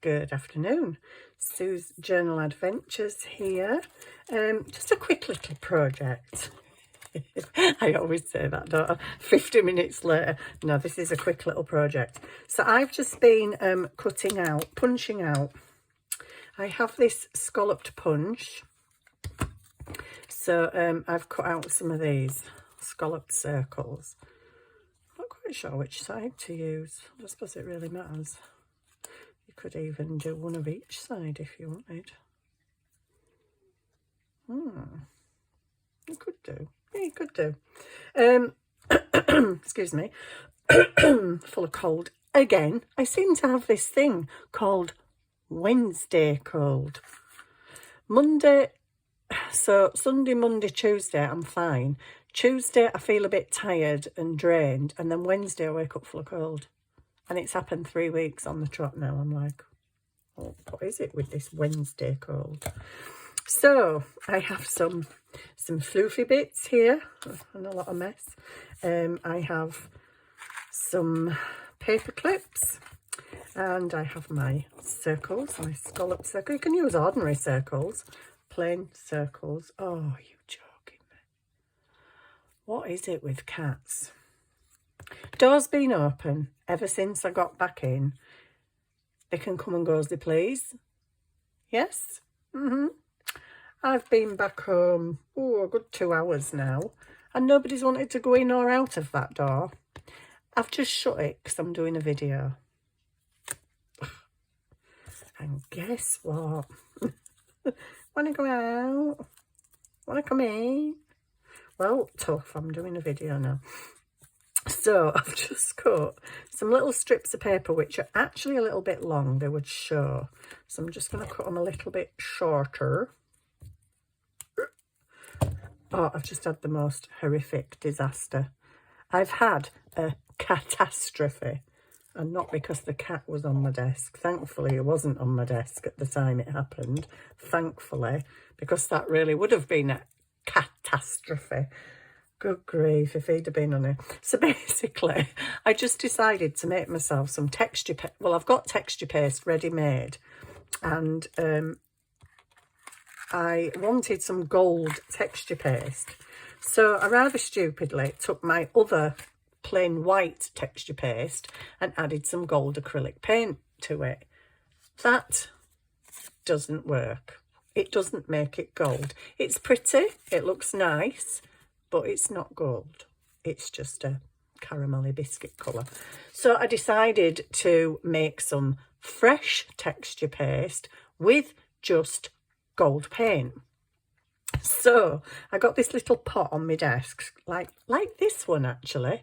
Good afternoon. Sue's Journal Adventures here. Just a quick little project. I always say that, don't I? 50 minutes later. No, this is a quick little project. So I've just been punching out. I have this scalloped punch. So I've cut out some of these scalloped circles. I'm not quite sure which side to use. I don't suppose it really matters. You could even do one of each side if you wanted. You could do. Yeah, you could do. Excuse me. Full of cold again. I seem to have this thing called Wednesday cold. Monday, so Sunday, Monday, Tuesday, I'm fine. Tuesday, I feel a bit tired and drained. And then Wednesday, I wake up full of cold. And it's happened 3 weeks on the trot now. I'm like, oh, what is it with this Wednesday cold? So I have some floofy bits here and a lot of mess. I have some paper clips and I have my circles, my scallop circle. You can use ordinary circles, plain circles. Oh, you joking me? What is it with cats? Door's been open ever since I got back in. They can come and go as they please. Yes? I've been back home, a good 2 hours now, and nobody's wanted to go in or out of that door. I've just shut it because I'm doing a video. And guess what? Want to go out? Want to come in? Well, tough, I'm doing a video now. So I've just cut some little strips of paper, which are actually a little bit long, they would show. So I'm just going to cut them a little bit shorter. Oh, I've just had the most horrific disaster. I've had a catastrophe, and not because the cat was on my desk. Thankfully, it wasn't on my desk at the time it happened. Thankfully, because that really would have been a catastrophe. Good grief, if he'd have been on it. So basically, I just decided to make myself some texture paste. Well, I've got texture paste ready-made. And I wanted some gold texture paste. So I rather stupidly took my other plain white texture paste and added some gold acrylic paint to it. That doesn't work. It doesn't make it gold. It's pretty, it looks nice, but it's not gold. It's just a caramelly biscuit colour. So I decided to make some fresh texture paste with just gold paint. So I got this little pot on my desk, like this one actually,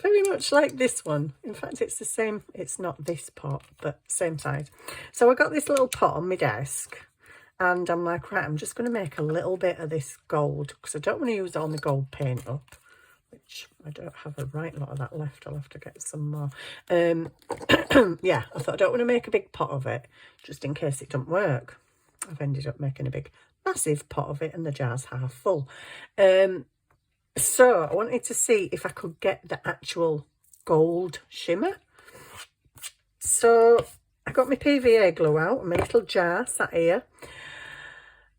very much like this one. In fact, it's the same, it's not this pot, but same size. So I got this little pot on my desk. And I'm like, right, I'm just going to make a little bit of this gold because I don't want to use all my gold paint up, which I don't have a right lot of that left. I'll have to get some more. Yeah, I thought I don't want to make a big pot of it just in case it doesn't work. I've ended up making a big, massive pot of it and the jar's half full. So I wanted to see if I could get the actual gold shimmer. So I got my PVA glue out and my little jar sat here.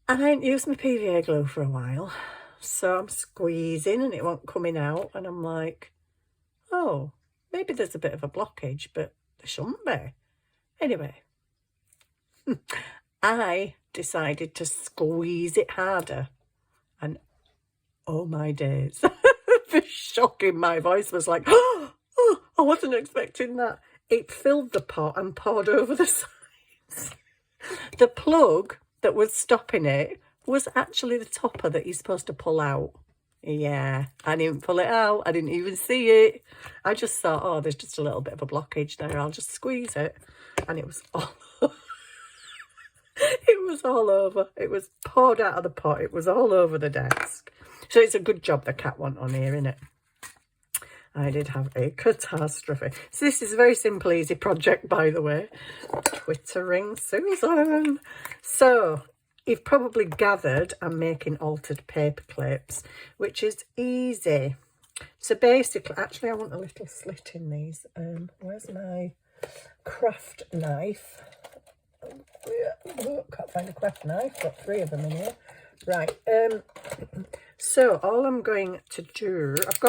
And I ain't used my PVA glue for a while, so I'm squeezing and it won't coming out, and I'm like, oh, maybe there's a bit of a blockage, but there shouldn't be. Anyway, I decided to squeeze it harder, and oh my days, the shock in my voice was like, oh, I wasn't expecting that. It filled the pot and poured over the sides. The plug that was stopping it was actually the topper that you're supposed to pull out. Yeah, I didn't pull it out. I didn't even see it. I just thought, oh, there's just a little bit of a blockage there. I'll just squeeze it. And it was all it was all over. It was poured out of the pot. It was all over the desk. So it's a good job the cat wasn't on here, innit? I did have a catastrophe. So this is a very simple, easy project, by the way. Twittering Susan. So you've probably gathered I'm making altered paper clips, which is easy. So basically, actually, I want a little slit in these. Where's my craft knife? Oh, can't find a craft knife. Got 3 of them in here. Right. So all I'm going to do, I've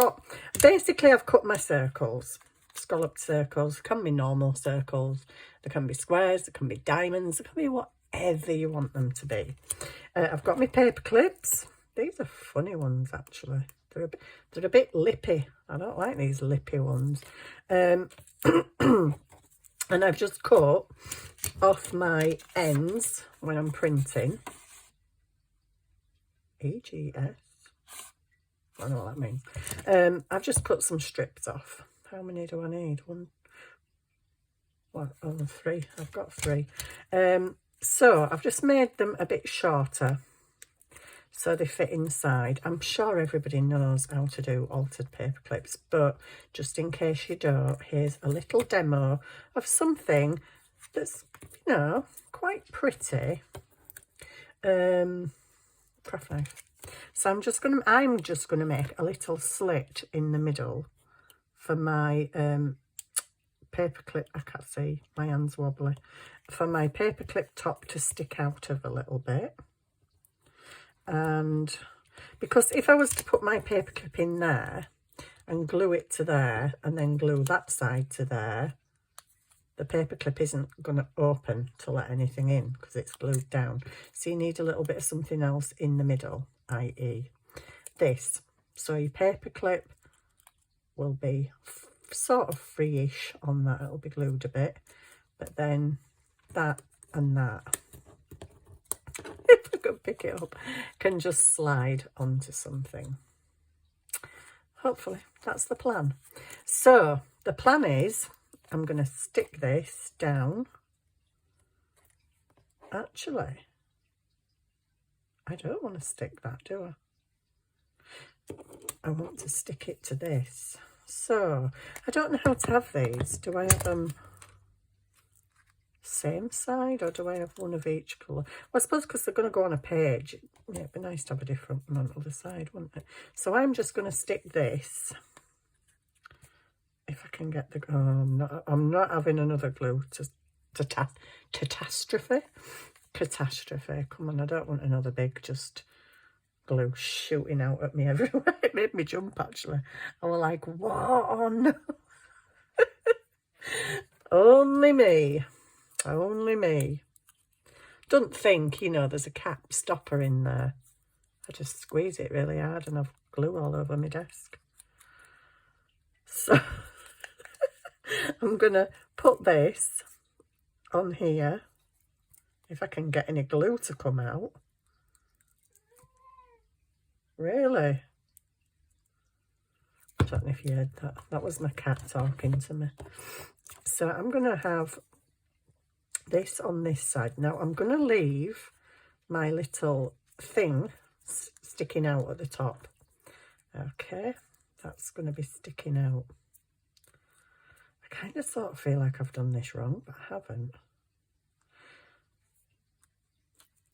cut my circles, scalloped circles. Can be normal circles. There can be squares. There can be diamonds. There can be whatever you want them to be. I've got my paper clips. These are funny ones, actually. They're a bit lippy. I don't like these lippy ones. And I've just cut off my ends when I'm printing. EGS. I don't know what that means. I've just cut some strips off. How many do I need? 1, 3. I've got 3. So I've just made them a bit shorter so they fit inside. I'm sure everybody knows how to do altered paper clips, but just in case you don't, here's a little demo of something that's, you know, quite pretty. Craft knife. So I'm just gonna make a little slit in the middle for my paper clip. I can't see, my hand's wobbly. For my paper clip top to stick out of a little bit. And because if I was to put my paper clip in there and glue it to there and then glue that side to there, the paper clip isn't going to open to let anything in because it's glued down. So you need a little bit of something else in the middle, i.e. this. So your paper clip will be sort of free-ish on that. It'll be glued a bit. But then that and that, if I could pick it up, can just slide onto something. Hopefully, that's the plan. So the plan is I'm going to stick this down. Actually, I don't want to stick that, do I? I want to stick it to this. So I don't know how to have these. Do I have them same side or do I have one of each colour? Well, I suppose because they're going to go on a page, yeah, it'd be nice to have a different one on the other side, wouldn't it? So I'm just going to stick this, if I can get the, oh, I'm not having another glue catastrophe. Come on, I don't want another big just glue shooting out at me everywhere. It made me jump, actually. I was like, what on? Only me. Only me. Don't think, you know, there's a cap stopper in there. I just squeeze it really hard and I've glue all over my desk. So I'm going to put this on here, if I can get any glue to come out. Really? I don't know if you heard that. That was my cat talking to me. So I'm going to have this on this side. Now I'm going to leave my little thing sticking out at the top. Okay, that's going to be sticking out. I kind of sort of feel like I've done this wrong, but I haven't.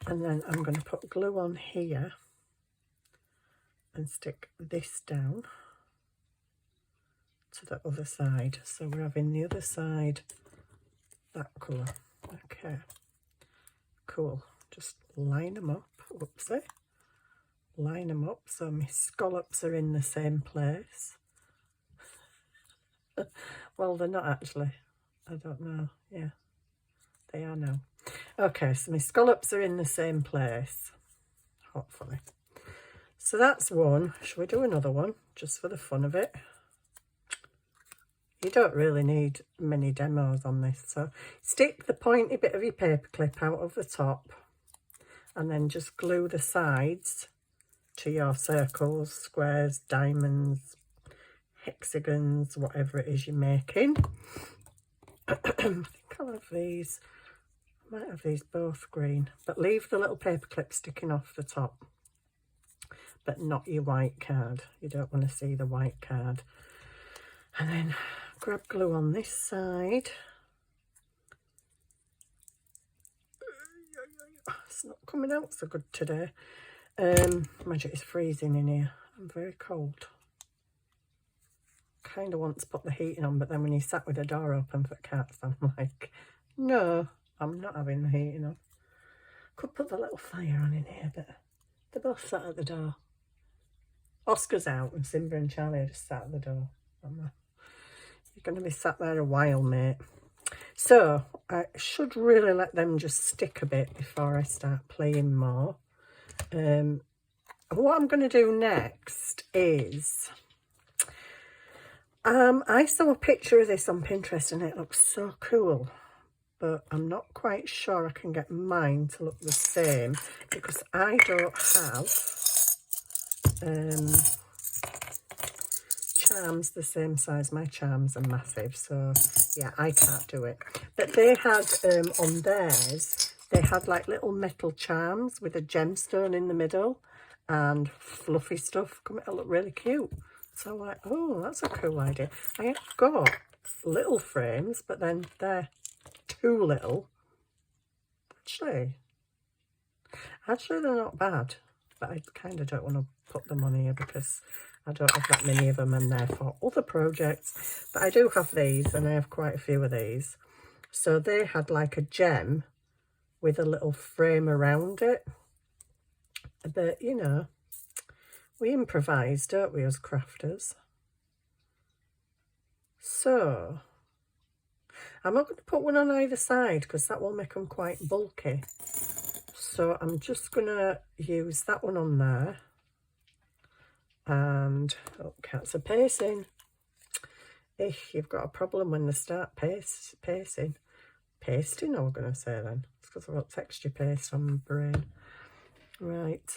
And then I'm going to put glue on here and stick this down to the other side. So we're having the other side that colour. Okay, cool. Just line them up. Whoopsie. Line them up so my scallops are in the same place. Well, they're not actually. I don't know. Yeah, they are now. Okay, so my scallops are in the same place, hopefully. So that's one. Shall we do another one just for the fun of it? You don't really need many demos on this. So stick the pointy bit of your paper clip out of the top and then just glue the sides to your circles, squares, diamonds, hexagons, whatever it is you're making. I think I'll have these. I might have these both green, but leave the little paper clip sticking off the top, but not your white card. You don't want to see the white card. And then grab glue on this side. It's not coming out so good today. Imagine it's freezing in here. I'm very cold. Kind of want to put the heating on, but then when you sat with the door open for cats, I'm like, no, I'm I'm not having the heating on. Could put the little fire on in here, but they're both sat at the door. Oscar's out and Simba and Charlie are just sat at the door. You're going to be sat there a while, mate. So I should really let them just stick a bit before I start playing more. What I'm going to do next is, I saw a picture of this on Pinterest and it looks so cool, but I'm not quite sure I can get mine to look the same because I don't have charms the same size. My charms are massive, so yeah, I can't do it. But they had on theirs, they had like little metal charms with a gemstone in the middle and fluffy stuff. It'll look really cute. So I'm like, oh, that's a cool idea. I have got little frames, but then they're too little. Actually they're not bad, but I kind of don't want to put them on here because I don't have that many of them and they're for other projects. But I do have these and I have quite a few of these. So they had like a gem with a little frame around it. But, you know, we improvise, don't we, as crafters? So I'm not going to put one on either side because that will make them quite bulky. So I'm just going to use that one on there. And, oh, cats are pacing. You've got a problem when they start pacing. Pasting, I'm going to say then. It's because I've got texture paste on my brain. Right.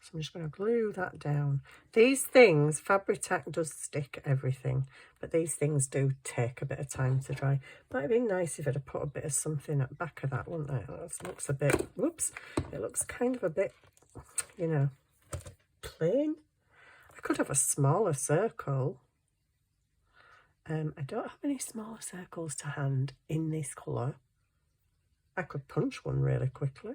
So I'm just going to glue that down. These things, Fabri-Tac does stick everything, but these things do take a bit of time to dry. Might have been nice if I'd have put a bit of something at the back of that, wouldn't it? That looks a bit, whoops, it looks kind of a bit, you know, plain. I could have a smaller circle. I don't have any smaller circles to hand in this colour. I could punch one really quickly.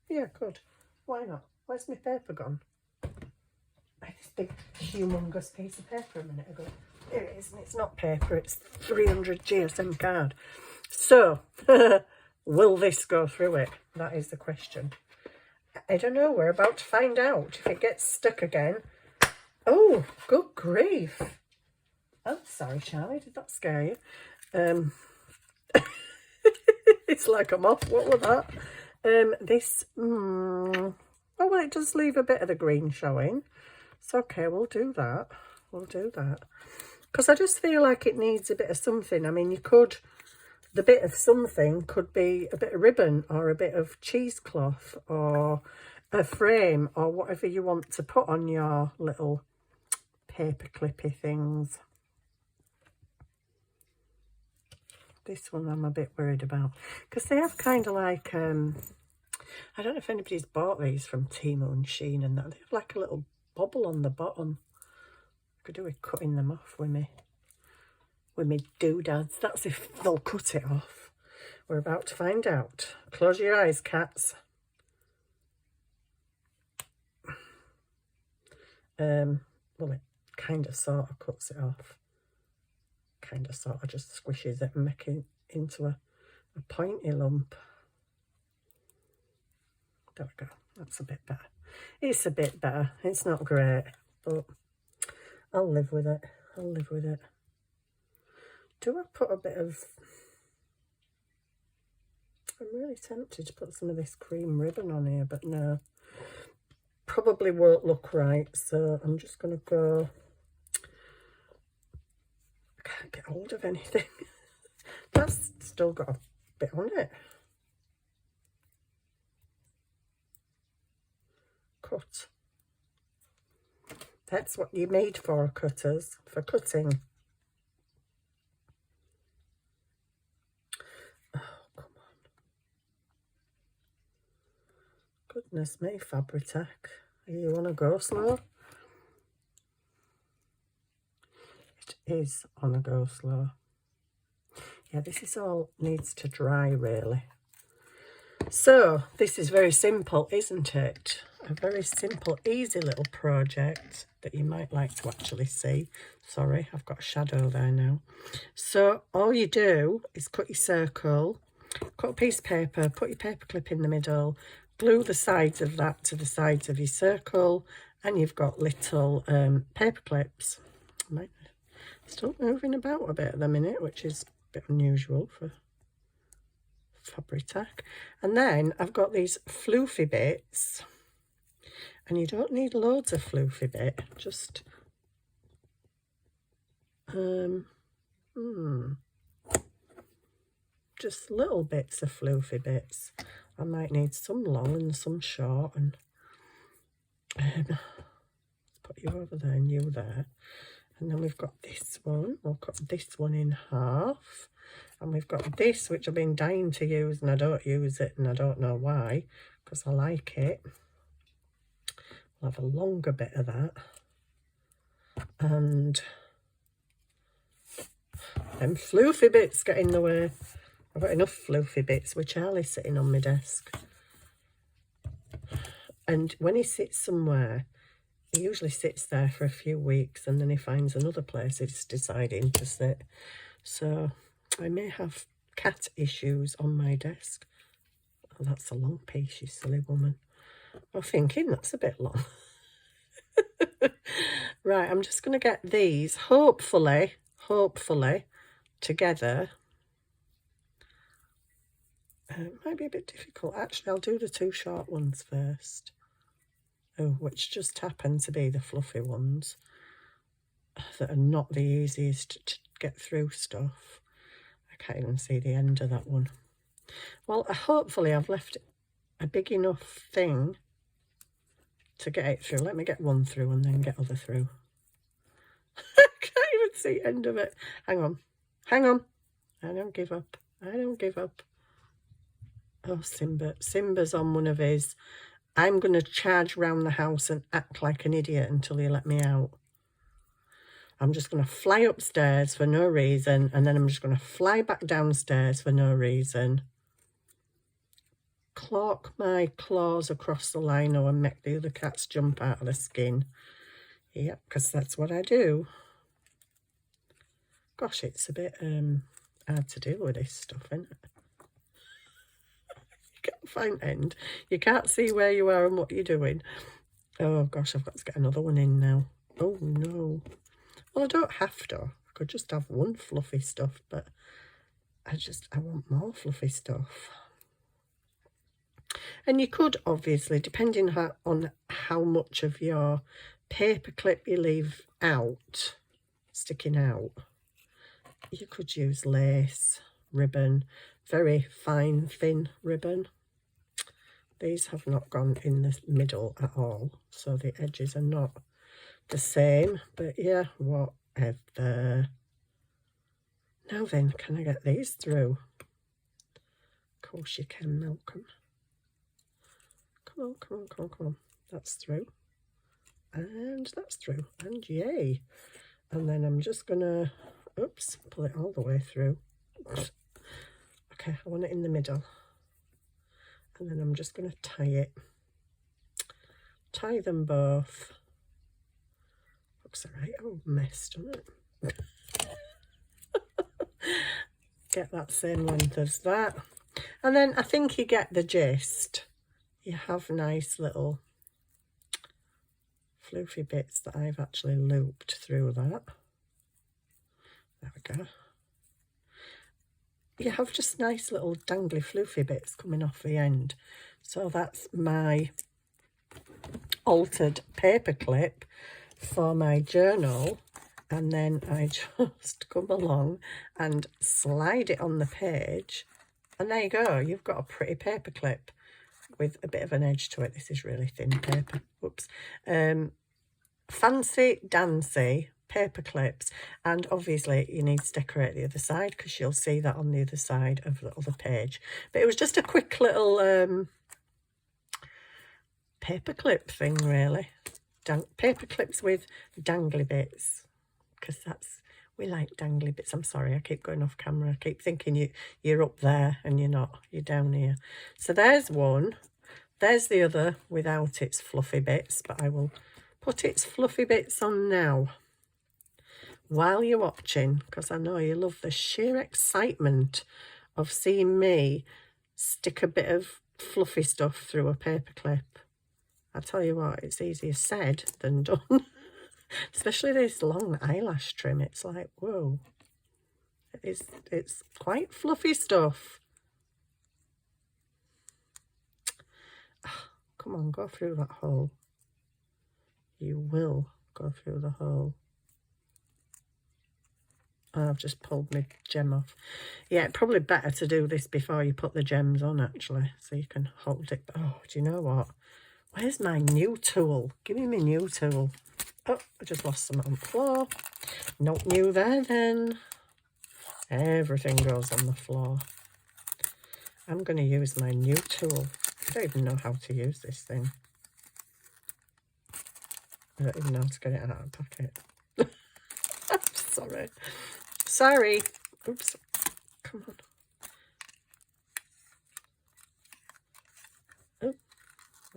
Yeah, I could. Why not? Where's my paper gone? I had this big, humongous piece of paper a minute ago. Here it is, and it's not paper, it's 300 GSM card. So, will this go through it? That is the question. I don't know, we're about to find out if it gets stuck again. Oh, good grief. Oh, sorry, Charlie, did that scare you? It's like I'm off. What was that? Oh, well, it does leave a bit of the green showing. It's okay, we'll do that. We'll do that. Because I just feel like it needs a bit of something. I mean, you could, the bit of something could be a bit of ribbon or a bit of cheesecloth or a frame or whatever you want to put on your little paper clippy things. This one I'm a bit worried about because they have kind of like, I don't know if anybody's bought these from Temu and Shein and that. They have like a little bobble on the bottom. I could do with cutting them off with me doodads. That's if they'll cut it off. We're about to find out. Close your eyes, cats. Well, it kind of sort of cuts it off. Kind of sort of just squishes it and makes it into a pointy lump. There we go. That's a bit better. It's a bit better. It's not great, but I'll live with it. I'll live with it. Do I put a bit of... I'm really tempted to put some of this cream ribbon on here, but no. Probably won't look right, so I'm just going to go... I can't get hold of anything. That's still got a bit on it. Cut. That's what you're made for, cutters, for cutting. Oh, come on. Goodness me, Fabri-Tac. You want to go slow? It is on a go slow. Yeah, this is all needs to dry, really. So, this is very simple, isn't it? a very simple, easy little project that you might like to actually see. Sorry, I've got a shadow there now. So all you do is cut your circle, cut a piece of paper, put your paper clip in the middle, glue the sides of that to the sides of your circle, and you've got little paper clips. Still moving about a bit at the minute, which is a bit unusual for Fabric-Tac. And then I've got these floofy bits, and you don't need loads of floofy bit, just just little bits of floofy bits. I might need some long and some short, and let's put you over there and you there. And then we've got this one. I'll cut this one in half. And we've got this, which I've been dying to use, and I don't use it, and I don't know why, because I like it. I'll have a longer bit of that. And them floofy bits get in the way. I've got enough floofy bits with Charlie sitting on my desk. And when he sits somewhere, he usually sits there for a few weeks, and then he finds another place he's deciding to sit. So I may have cat issues on my desk. Oh, that's a long piece, you silly woman. I'm thinking that's a bit long. Right, I'm just going to get these, hopefully, together. It might be a bit difficult. Actually, I'll do the two short ones first. Oh, which just happen to be the fluffy ones that are not the easiest to get through stuff. I can't even see the end of that one. Well, hopefully I've left a big enough thing to get it through. Let me get one through and then get other through. I can't even see the end of it. Hang on. Hang on. I don't give up. I don't give up. Oh, Simba. Simba's on one of his. I'm going to charge round the house and act like an idiot until you let me out. I'm just going to fly upstairs for no reason, and then I'm just going to fly back downstairs for no reason. Clock my claws across the lino and make the other cats jump out of the skin. Yep, because that's what I do. Gosh, it's a bit hard to deal with this stuff, isn't it? You can't find end. You can't see where you are and what you're doing. Oh gosh, I've got to get another one in now. Oh no. Well, I don't have to. I could just have one fluffy stuff, but I want more fluffy stuff. And you could, obviously, depending on how much of your paper clip you leave out, sticking out, you could use lace, ribbon, very fine, thin ribbon. These have not gone in the middle at all, so the edges are not the same, but yeah, whatever. Now then, can I get these through? Of course you can, Malcolm. Come on, come on, come on, come on. That's through. And that's through. And yay. And then I'm just gonna, oops, pull it all the way through. Okay, I want it in the middle. And then I'm just gonna tie it. Tie them both. Looks alright. Oh, mess, doesn't it? Get that same length as that. And then I think you get the gist. You have nice little floofy bits that I've actually looped through that. There we go. You have just nice little dangly floofy bits coming off the end. So that's my altered paper clip for my journal, and then I just come along and slide it on the page, and there you go. You've got a pretty paper clip with a bit of an edge to it. This is really thin paper. Whoops. Fancy dancy paper clips, and obviously you need to decorate the other side because you'll see that on the other side of the other page. But it was just a quick little paper clip thing, really. Paper clips with dangly bits, because we like dangly bits. I'm sorry, I keep going off camera. I keep thinking you're up there and you're not. You're down here. So there's one. there's the other without its fluffy bits, but I will put its fluffy bits on now while you're watching, because I know you love the sheer excitement of seeing me stick a bit of fluffy stuff through a paper clip. I tell you what, it's easier said than done. Especially this long eyelash trim. It's like, whoa. It's quite fluffy stuff. Oh, come on, go through that hole. You will go through the hole. Oh, I've just pulled my gem off. Yeah, probably better to do this before you put the gems on, actually, so you can hold it. Oh, do you know what? Where's my new tool? Give me my new tool. Oh, I just lost some on the floor. Not new there then. Everything goes on the floor. I'm going to use my new tool. I don't even know how to use this thing. I don't even know how to get it out of the packet. Sorry. Sorry. Oops. Come on.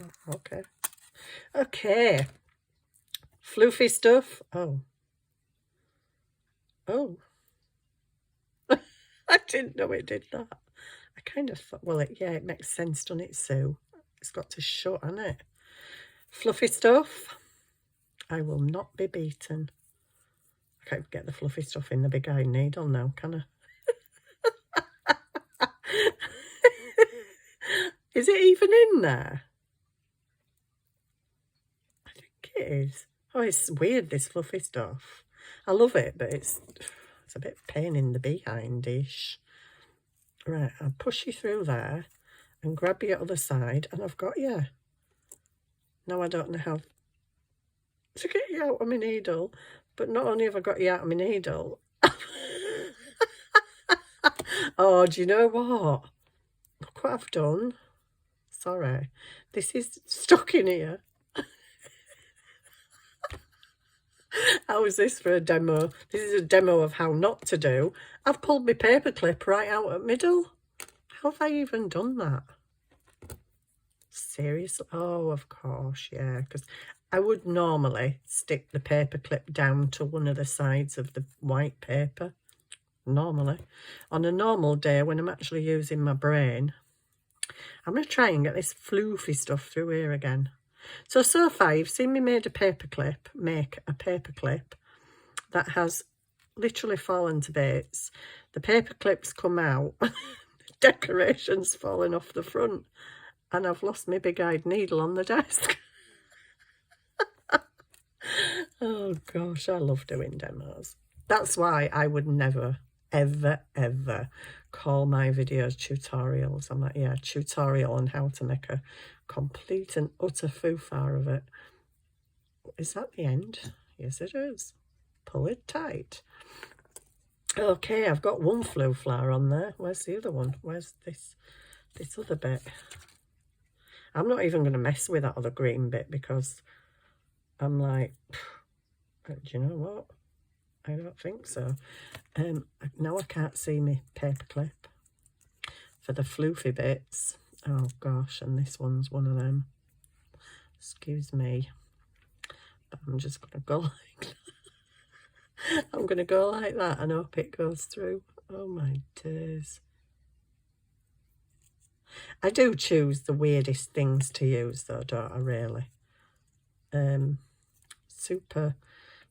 Oh, okay. Okay. Floofy stuff. Oh. Oh. I didn't know it did that. I kind of thought, well, yeah, it makes sense, doesn't it, Sue? It's got to shut, hasn't it? Fluffy stuff. I will not be beaten. I can't get the fluffy stuff in the big eye needle now, can I? Is it even in there? I think it is. Oh, it's weird, this fluffy stuff. I love it, but it's a bit pain in the behind-ish. Right, I'll push you through there and grab your other side, and I've got you. Now I don't know how to get you out of my needle, but not only have I got you out of my needle. Oh, do you know what? Look what I've done. Sorry. This is stuck in here. How is this for a demo? This is a demo of how not to do. I've pulled my paper clip right out at middle. How have I even done that? Seriously? Oh, of course, yeah. Because I would normally stick the paper clip down to one of the sides of the white paper. Normally. On a normal day when I'm actually using my brain. I'm going to try and get this floofy stuff through here again. So far you've seen me make a paper clip that has literally fallen to bits. The paper clips come out, decorations falling off the front, and I've lost my big-eyed needle on the desk. Oh gosh, I love doing demos. That's why I would never, ever, ever call my videos tutorials. I'm like, yeah, tutorial on how to make a complete and utter foo-far of it. Is that the end? Yes, it is. Pull it tight. Okay, I've got one floor on there. Where's the other one? Where's this other bit? I'm not even going to mess with that other green bit because I'm like, do you know what? I don't think so. Now I can't see my paper clip for the floofy bits. Oh gosh, and this one's one of them. Excuse me. But I'm just going to go like that. I'm going to go like that and hope it goes through. Oh my days. I do choose the weirdest things to use though, don't I, really?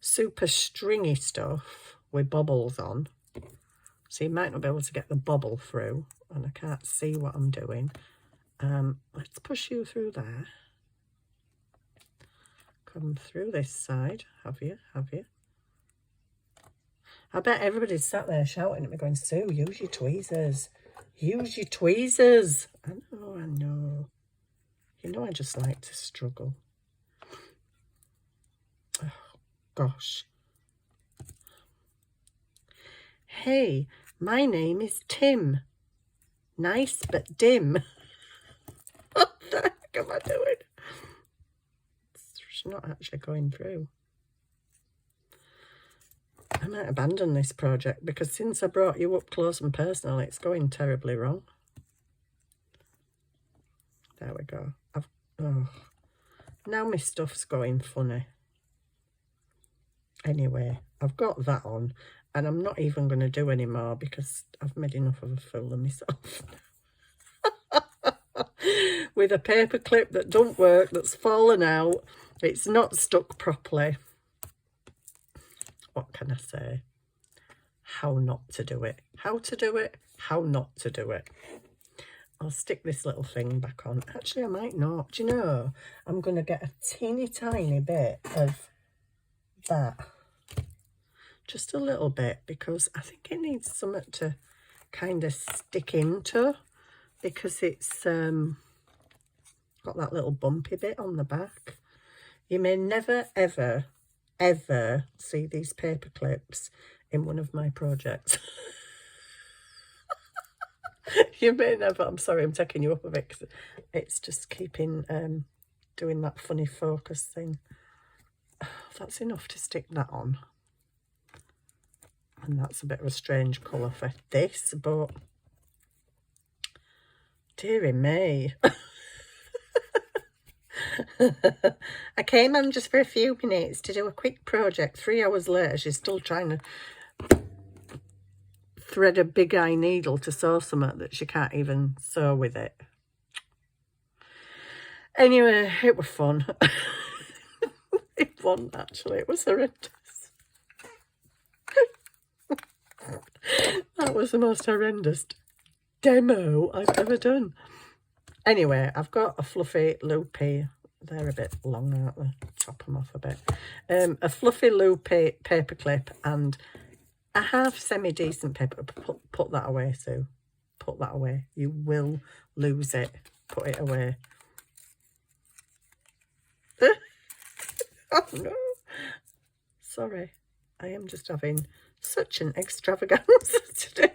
Super stringy stuff with bubbles on. So you might not be able to get the bubble through, and I can't see what I'm doing. Let's push you through there. Come through this side. Have you? I bet everybody's sat there shouting at me going, Sue, use your tweezers. Use your tweezers. I know. You know I just like to struggle. Oh, gosh. Hey, my name is Tim. Nice but dim. What the heck am I doing? It's not actually going through. I might abandon this project because since I brought you up close and personal, it's going terribly wrong. There we go. I've Oh, now my stuff's going funny. Anyway, I've got that on, and I'm not even going to do any more because I've made enough of a fool of myself. With a paper clip that don't work, that's fallen out, it's not stuck properly. What can I say? How not to do it. How to do it, how not to do it. I'll stick this little thing back on. Actually, I might not. Do you know, I'm going to get a teeny tiny bit of that. Just a little bit, because I think it needs something to kind of stick into, because it's got that little bumpy bit on the back. You may never, ever, ever see these paper clips in one of my projects. You may never. I'm sorry, I'm taking you up a bit because it's just keeping doing that funny focus thing. That's enough to stick that on. And that's a bit of a strange colour for this, but dearie me. I came on just for a few minutes to do a quick project. 3 hours later, she's still trying to thread a big eye needle to sew something that she can't even sew with it. Anyway, it was fun. It wasn't actually, it was horrendous. That was the most horrendous demo I've ever done. Anyway, I've got a fluffy loopy. They're a bit long, aren't they? Chop them off a bit. A fluffy loopy paper clip and a half semi-decent paper. Put that away, Sue. Put that away. You will lose it. Put it away. Oh no. Sorry. I am just having such an extravaganza today.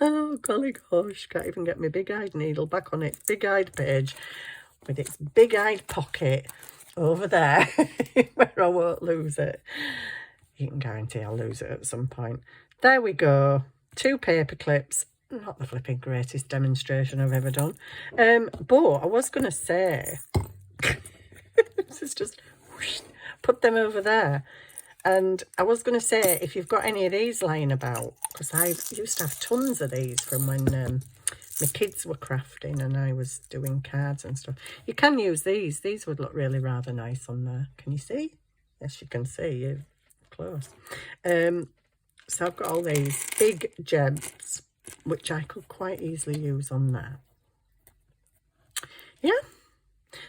Oh, golly gosh. Can't even get my big-eyed needle back on its big-eyed page with its big-eyed pocket over there where I won't lose it. You can guarantee I'll lose it at some point. There we go. 2 paper clips. Not the flipping greatest demonstration I've ever done. But I was going to say, this is just, whoosh, put them over there. And I was going to say, if you've got any of these lying about, because I used to have tons of these from when my kids were crafting and I was doing cards and stuff. You can use these. These would look really rather nice on there. Can you see? Yes, you can see. You're close. So I've got all these big gems, which I could quite easily use on there. Yeah.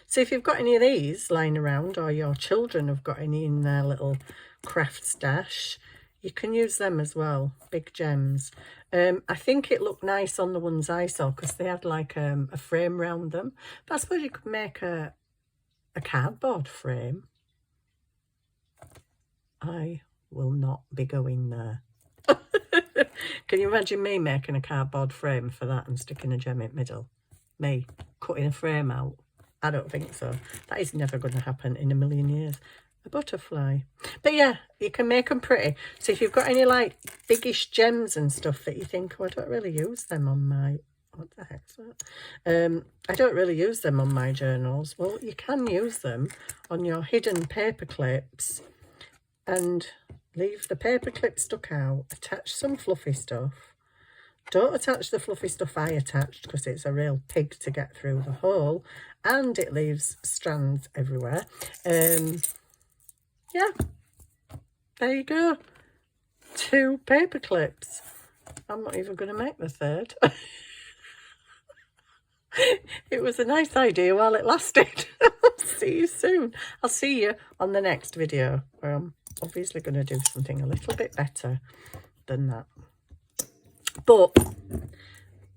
So if you've got any of these lying around, or your children have got any in their little craft stash, you can use them as well. Big gems. I think it looked nice on the ones I saw because they had like a frame round them. But I suppose you could make a cardboard frame. I will not be going there. Can you imagine me making a cardboard frame for that and sticking a gem in the middle? Me cutting a frame out? I don't think so. That is never going to happen in a million years. A butterfly. But yeah, you can make them pretty. So if you've got any like biggish gems and stuff that you think, oh, I don't really use them on my... What the heck's that? I don't really use them on my journals. Well, you can use them on your hidden paper clips and leave the paper clip stuck out. Attach some fluffy stuff. Don't attach the fluffy stuff I attached because it's a real pig to get through the hole and it leaves strands everywhere. Yeah, there you go. 2 paper clips. I'm not even going to make the third. It was a nice idea while it lasted. See you soon. I'll see you on the next video where I'm obviously going to do something a little bit better than that. But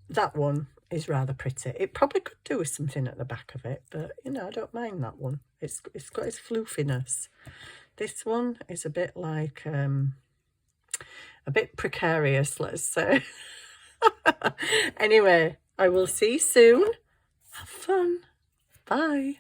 that one is rather pretty. It probably could do with something at the back of it, but you know, I don't mind that one. It's got its floofiness. This one is a bit like a bit precarious, let's say. Anyway, I will see you soon. Have fun. Bye.